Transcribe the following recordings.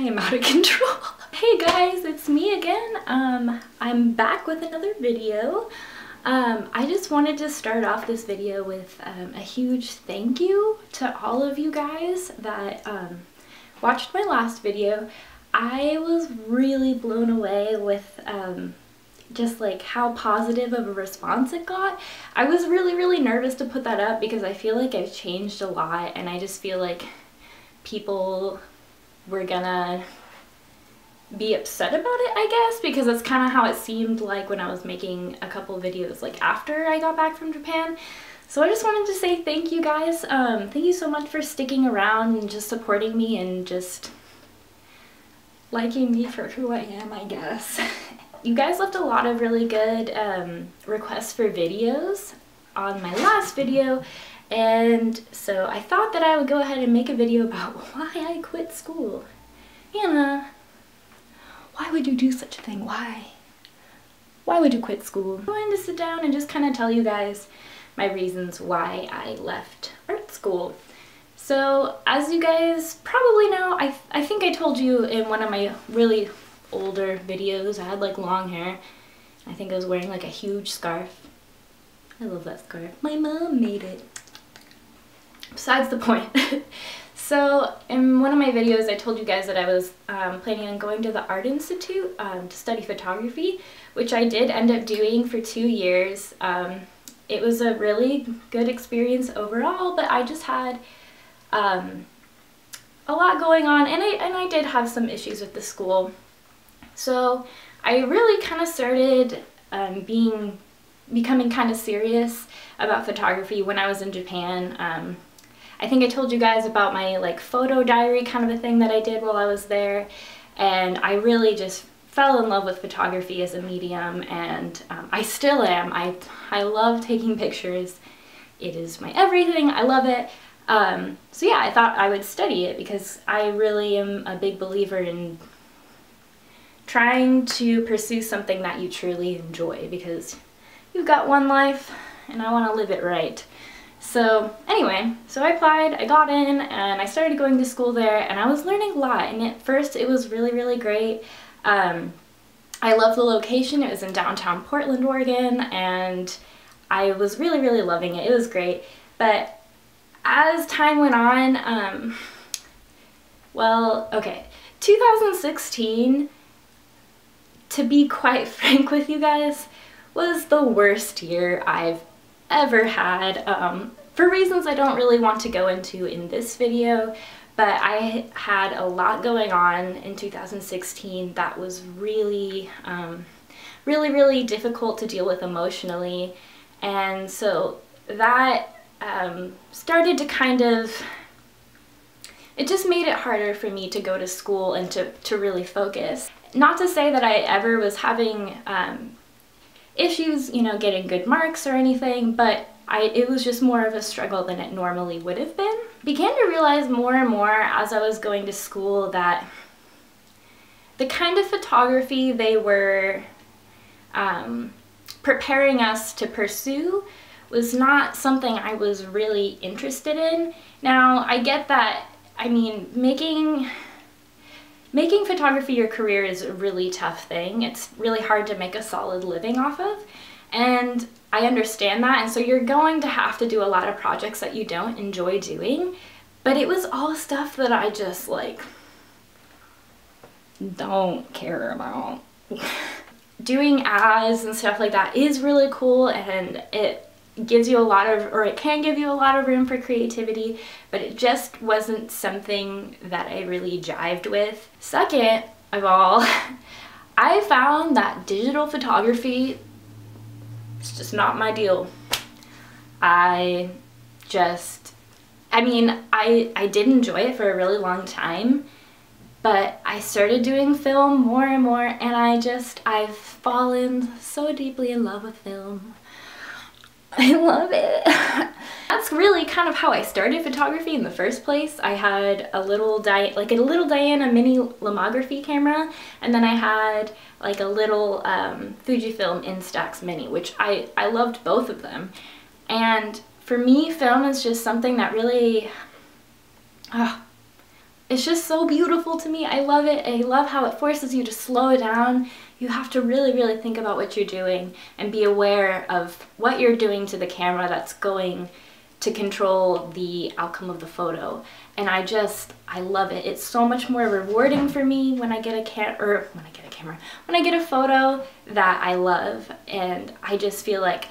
am out of control. Hey guys, it's me again. I'm back with another video. I just wanted to start off this video with a huge thank you to all of you guys that watched my last video. I was really blown away with just like how positive of a response it got. I was really nervous to put that up because I feel like I've changed a lot, and I just feel like people were gonna be upset about it, I guess, because that's kind of how it seemed like when I was making a couple videos like after I got back from Japan. So I just wanted to say thank you guys. Thank you so much for sticking around and just supporting me and just liking me for who I am, I guess. You guys left a lot of really good requests for videos on my last video, and so I thought that I would go ahead and make a video about why I quit school. Hannah, why would you do such a thing? Why? Why would you quit school? I'm going to sit down and just kind of tell you guys my reasons why I left art school. So as you guys probably know, I think I told you in one of my really older videos, I had like long hair. I think I was wearing like a huge scarf. I love that scarf. My mom made it. Besides the point. So in one of my videos I told you guys that I was planning on going to the Art Institute to study photography, which I did end up doing for 2 years. It was a really good experience overall, but I just had a lot going on, and I did have some issues with the school. So I really kind of started becoming kind of serious about photography when I was in Japan. I think I told you guys about my like photo diary kind of a thing that I did while I was there, and I really just fell in love with photography as a medium, and I still am. I love taking pictures. It is my everything. I love it. So yeah, I thought I would study it because I really am a big believer in trying to pursue something that you truly enjoy, because you've got one life and I want to live it right. So anyway, so I applied, I got in, and I started going to school there, and I was learning a lot, and at first it was really great. I loved the location. It was in downtown Portland, Oregon, and I was really loving it. It was great. But as time went on, well, okay, 2016, to be quite frank with you guys, was the worst year I've ever had, for reasons I don't really want to go into in this video, but I had a lot going on in 2016 that was really difficult to deal with emotionally, and so that started to kind of, it just made it harder for me to go to school and to really focus. Not to say that I ever was having issues, you know, getting good marks or anything, but it was just more of a struggle than it normally would have been. Began to realize more and more as I was going to school that the kind of photography they were preparing us to pursue was not something I was really interested in. Now, I get that, I mean, making photography your career is a really tough thing. It's really hard to make a solid living off of, and I understand that, and so you're going to have to do a lot of projects that you don't enjoy doing, but it was all stuff that I just like don't care about. Doing ads and stuff like that is really cool, and it gives you a lot of, or it can give you a lot of room for creativity, but it just wasn't something that I really jived with. Second of all, I found that digital photography is just not my deal. I mean, I did enjoy it for a really long time, but I started doing film more and more, and I've fallen so deeply in love with film. I love it. That's really kind of how I started photography in the first place. I had a little Diana mini lomography camera, and then I had like a little Fujifilm Instax Mini, which I loved both of them. And for me, film is just something that really it's just so beautiful to me. I love it. I love how it forces you to slow down. You have to really, really think about what you're doing and be aware of what you're doing to the camera that's going to control the outcome of the photo. And I love it. It's so much more rewarding for me when I get when I get a photo that I love, and I just feel like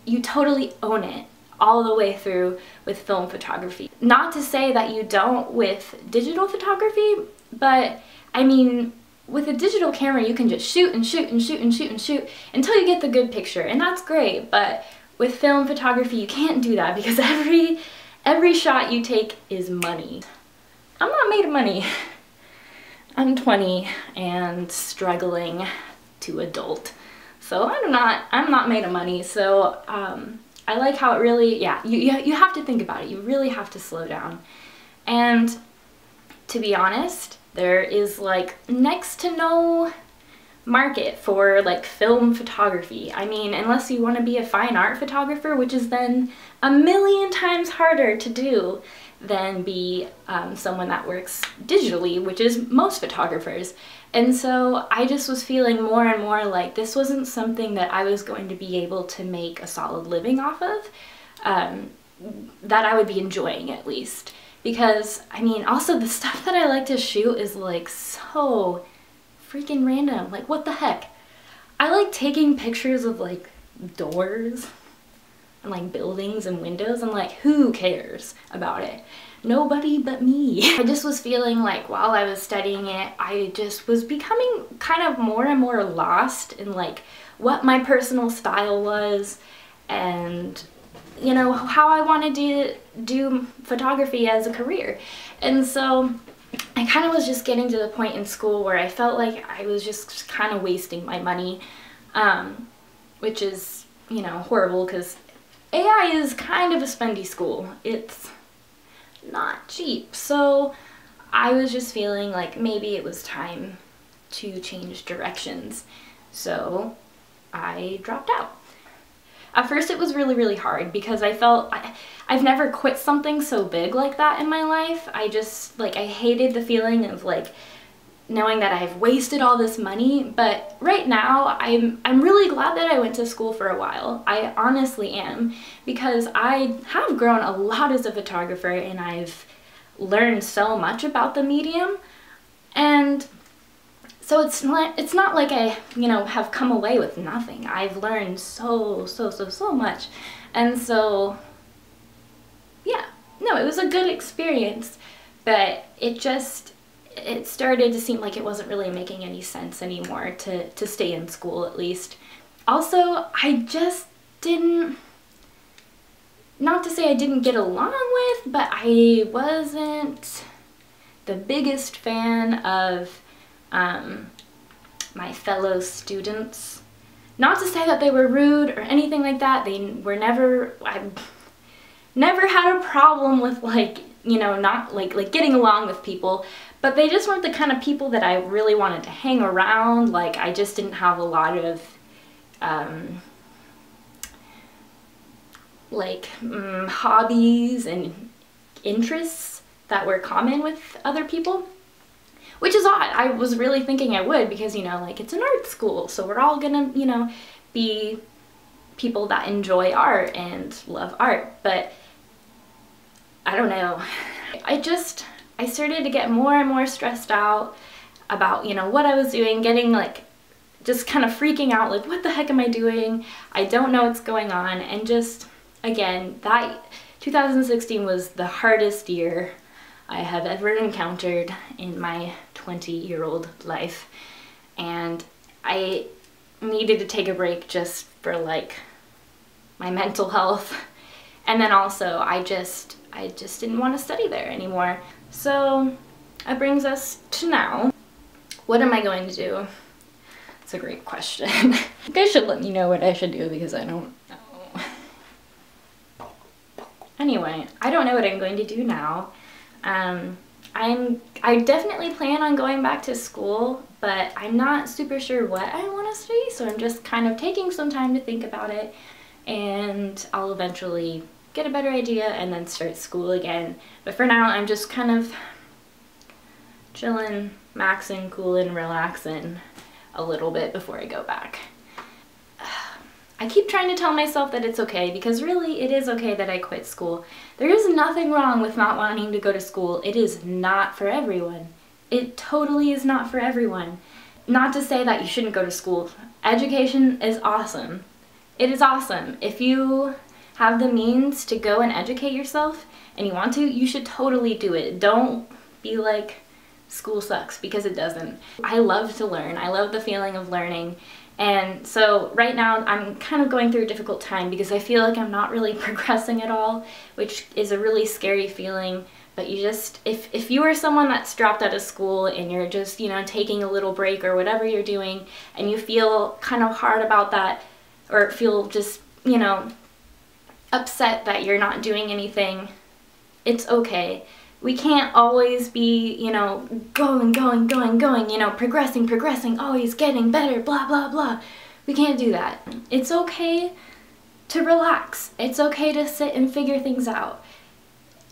you totally own it all the way through with film photography. Not to say that you don't with digital photography, but I mean, with a digital camera you can just shoot and shoot and shoot and shoot and shoot until you get the good picture, and that's great. But with film photography you can't do that, because every shot you take is money. I'm not made of money. I'm 20 and struggling to adult, so I'm not made of money. So I like how it really, yeah, you have to think about it. You really have to slow down. And to be honest, there is like next to no market for like film photography. I mean, unless you want to be a fine art photographer, which is then a million times harder to do than be someone that works digitally, which is most photographers. And so I just was feeling more and more like this wasn't something that I was going to be able to make a solid living off of, that I would be enjoying at least. Because, I mean, also the stuff that I like to shoot is like so freaking random. Like, what the heck? I like taking pictures of like doors and like buildings and windows, and like, who cares about it? Nobody but me. I just was feeling like while I was studying it, I just was becoming kind of more and more lost in like what my personal style was, and you know, how I wanted to do photography as a career. And so I kind of was just getting to the point in school where I felt like I was just kind of wasting my money, which is, you know, horrible, because AI is kind of a spendy school. It's not cheap. So I was just feeling like maybe it was time to change directions. So I dropped out. At first it was really, really hard, because I felt I've never quit something so big like that in my life. I just, like, I hated the feeling of like knowing that I've wasted all this money. But right now I'm really glad that I went to school for a while. I honestly am, because I have grown a lot as a photographer and I've learned so much about the medium. And so it's not like I, you know, have come away with nothing. I've learned so much. And so yeah, no, it was a good experience, but it started to seem like it wasn't really making any sense anymore to stay in school, at least. Also, I just didn't, not to say I didn't get along with, but I wasn't the biggest fan of my fellow students. Not to say that they were rude or anything like that. They were never, I never had a problem with, like, you know, not like getting along with people, but they just weren't the kind of people that I really wanted to hang around. Like, I just didn't have a lot of hobbies and interests that were common with other people. Which is odd. I was really thinking I would, because, you know, like, it's an art school, so we're all gonna, you know, be people that enjoy art and love art. But I don't know. I started to get more and more stressed out about, you know, what I was doing, getting like, just kind of freaking out, like, what the heck am I doing? I don't know what's going on. And just, again, that 2016 was the hardest year I have ever encountered in my 20-year-old life, and I needed to take a break just for like my mental health, and then also I just didn't want to study there anymore. So that brings us to now. What am I going to do? It's a great question. You guys should let me know what I should do, because I don't know. Anyway, I don't know what I'm going to do now. I definitely plan on going back to school, but I'm not super sure what I want to study, so I'm just kind of taking some time to think about it, and I'll eventually get a better idea and then start school again. But for now, I'm just kind of chilling, maxing, cooling, relaxing a little bit before I go back. I keep trying to tell myself that it's okay, because really it is okay that I quit school. There is nothing wrong with not wanting to go to school. It is not for everyone. It totally is not for everyone. Not to say that you shouldn't go to school. Education is awesome. It is awesome. If you have the means to go and educate yourself and you want to, you should totally do it. Don't be like, school sucks, because it doesn't. I love to learn. I love the feeling of learning. And so right now I'm kind of going through a difficult time because I feel like I'm not really progressing at all, which is a really scary feeling. But you just, if you are someone that's dropped out of school and you're just, you know, taking a little break or whatever you're doing, and you feel kind of hard about that, or feel just, you know, upset that you're not doing anything, it's okay. We can't always be, you know, going, you know, progressing, always getting better, blah, blah, blah. We can't do that. It's okay to relax. It's okay to sit and figure things out.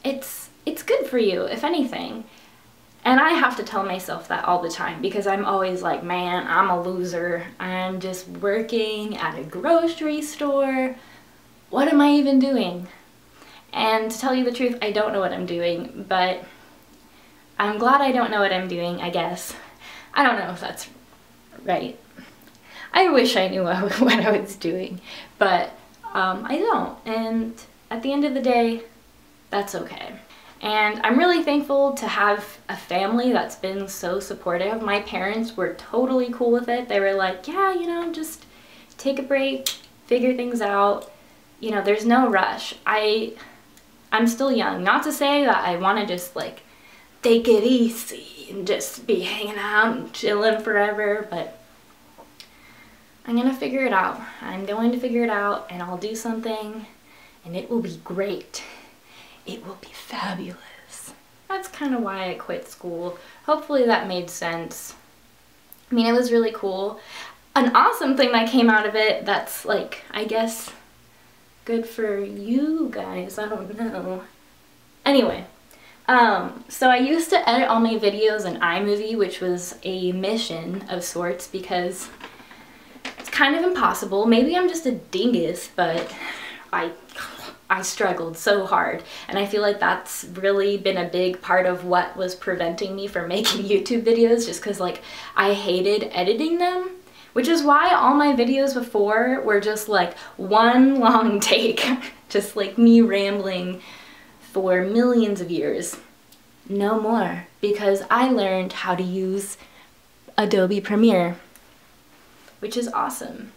It's good for you, if anything. And I have to tell myself that all the time, because I'm always like, man, I'm a loser. I'm just working at a grocery store. What am I even doing? And to tell you the truth, I don't know what I'm doing, but I'm glad I don't know what I'm doing, I guess. I don't know if that's right. I wish I knew what I was doing, but I don't. And at the end of the day, that's okay. And I'm really thankful to have a family that's been so supportive. My parents were totally cool with it. They were like, yeah, you know, just take a break, figure things out. You know, there's no rush. I'm still young. Not to say that I want to just like take it easy and just be hanging out and chilling forever, but I'm gonna figure it out. I'm going to figure it out, and I'll do something, and it will be great. It will be fabulous. That's kind of why I quit school. Hopefully that made sense. I mean, it was really cool. An awesome thing that came out of it that's like, I guess, good for you guys, I don't know. Anyway, so I used to edit all my videos in iMovie, which was a mission of sorts because it's kind of impossible. Maybe I'm just a dingus, but I struggled so hard, and I feel like that's really been a big part of what was preventing me from making YouTube videos, just because like I hated editing them. Which is why all my videos before were just like one long take, just like me rambling for millions of years. No more, because I learned how to use Adobe Premiere, which is awesome.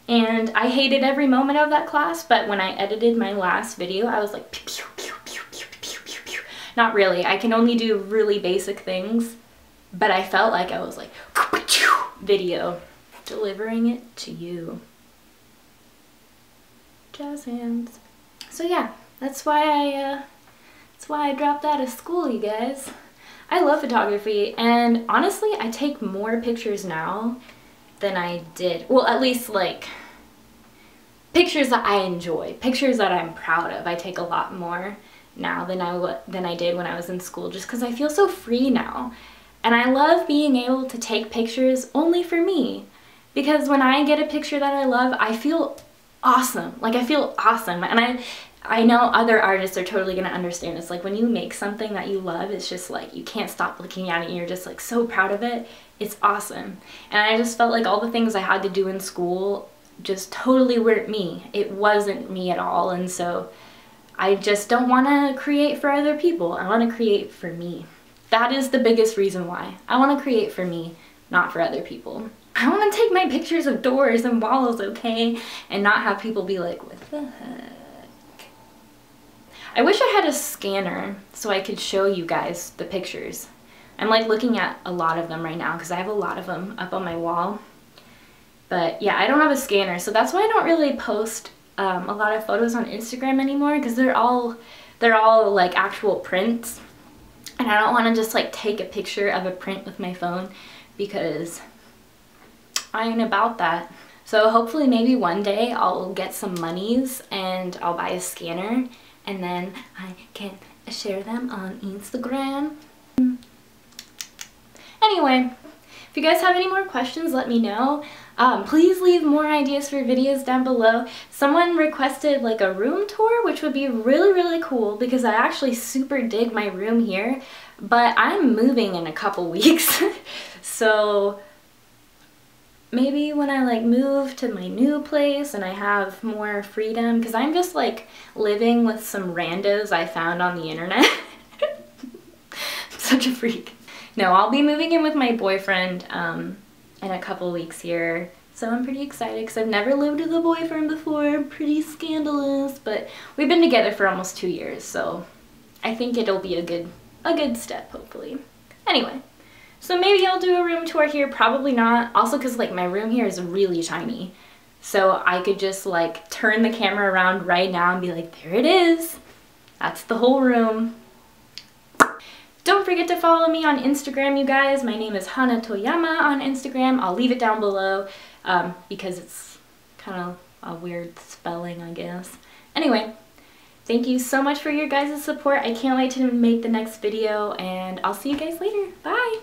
And I hated every moment of that class, but when I edited my last video, I was like, pew, pew, pew, pew, pew, pew, pew. Not really, I can only do really basic things, but I felt like I was like, video. Delivering it to you. Jazz hands. So yeah, that's why I dropped out of school, you guys. I love photography, and honestly, I take more pictures now than I did. Well, at least like pictures that I enjoy, pictures that I'm proud of. I take a lot more now than I did when I was in school, just because I feel so free now. And I love being able to take pictures only for me. Because when I get a picture that I love, I feel awesome. Like, I feel awesome. And I know other artists are totally going to understand. It's like when you make something that you love, it's just like you can't stop looking at it and you're just like so proud of it. It's awesome. And I just felt like all the things I had to do in school just totally weren't me. It wasn't me at all. And so I just don't want to create for other people. I want to create for me. That is the biggest reason why. I want to create for me, not for other people. I want to take my pictures of doors and walls, okay? And not have people be like, what the heck? I wish I had a scanner so I could show you guys the pictures. I'm like looking at a lot of them right now because I have a lot of them up on my wall. But yeah, I don't have a scanner, so that's why I don't really post a lot of photos on Instagram anymore, because they're all like actual prints. And I don't want to just like take a picture of a print with my phone because I ain't about that. So hopefully maybe one day I'll get some monies and I'll buy a scanner, and then I can share them on Instagram. Anyway, if you guys have any more questions, let me know. Please leave more ideas for videos down below. Someone requested like a room tour, which would be really cool because I actually super dig my room here, but I'm moving in a couple weeks. So maybe when I like move to my new place and I have more freedom, because I'm just like living with some randos I found on the internet. Such a freak. No, I'll be moving in with my boyfriend in a couple weeks here. So I'm pretty excited because I've never lived with a boyfriend before. Pretty scandalous, but we've been together for almost 2 years, so I think it'll be a good step, hopefully. Anyway, so maybe I'll do a room tour here, probably not. Also because like my room here is really tiny. So I could just like turn the camera around right now and be like, there it is. That's the whole room. Don't forget to follow me on Instagram, you guys. My name is Hannah Toyama on Instagram. I'll leave it down below because it's kind of a weird spelling, I guess. Anyway, thank you so much for your guys' support. I can't wait to make the next video, and I'll see you guys later. Bye!